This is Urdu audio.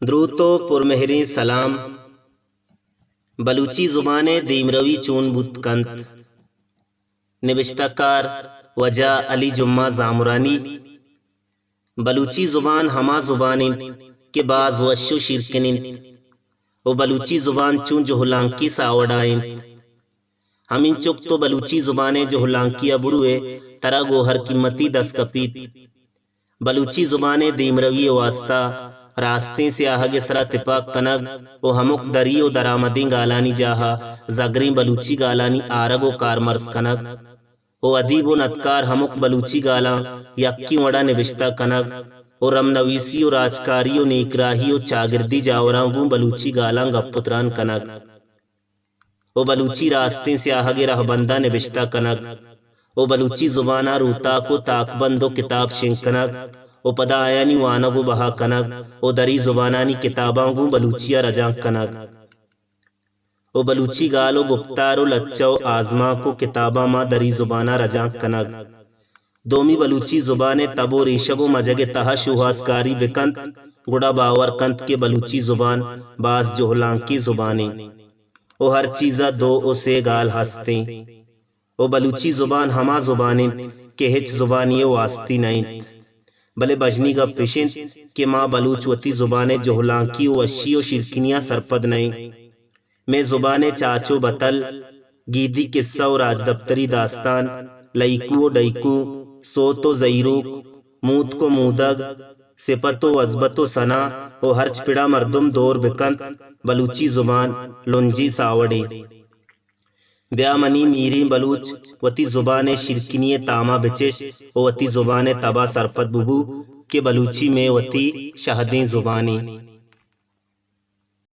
درود تو پرمہری سلام بلوچی زبان دیمروی چون بود کنت نوشتہ کار وجہ علی جمعہ زامرانی۔ بلوچی زبان ہما زبان کے بعض وشو شرکنن و بلوچی زبان چون جہلانکی ساوڑائن ہمین چک تو بلوچی زبان جہلانکی ابروے ترا گوہر قیمتی دست کپیت۔ بلوچی زبان دیمروی واسطہ راستیں سے آہگ سرا تپاک کنگ و ہمک دری و درآمدیں گالانی جاہا زگریں بلوچی گالانی آرگ و کارمرز کنگ و ادیب و نتکار ہمک بلوچی گالاں یکی وڑا نوشتہ کنگ و رم نویسی و راجکاری و نیکراہی و چاگردی جاوراں بوں بلوچی گالاں گپتران کنگ و بلوچی راستیں سے آہگ رہ بندہ نوشتہ کنگ و بلوچی زبانہ روتاک و تاک بند و کتاب شنگ کنگ و پدا آیانی وانگ و بہا کنگ و دری زبانانی کتاباں گوں بلوچیا رجاں کنگ و بلوچی گالو گفتار و لچو آزماک و کتاباں ما دری زبانہ رجاں کنگ دومی بلوچی زبان تب و ریشگ و مجگ تہا شوہاسکاری بکنت گڑا باور کنت کے بلوچی زبان بعض جہلانکی زبانیں و ہر چیزہ دو و سے گال ہستیں و بلوچی زبان ہما زبانیں کہ ہچ زبانی واسطی نہیں بلے بجنی گا پیشن کہ ماں بلوچ وتی زبان جہلانکی و اشی و شرکنیاں سرپد نہیں میں زبان چاچو بتل گیدی قصہ و راج دفتری داستان لئیکو و ڈئیکو سوت و زیروک موت کو مودگ صفت و عزبت و ثنا و ہرچ پڑا مردم دور بکنت بلوچی زبان لنجی ساوڑی بیا منی میریں بلوچ وتی زبان شرکنی تاما بچش و وتی زبان تبا سرپد ببو کہ بلوچی میں وتی شہدیں زبانی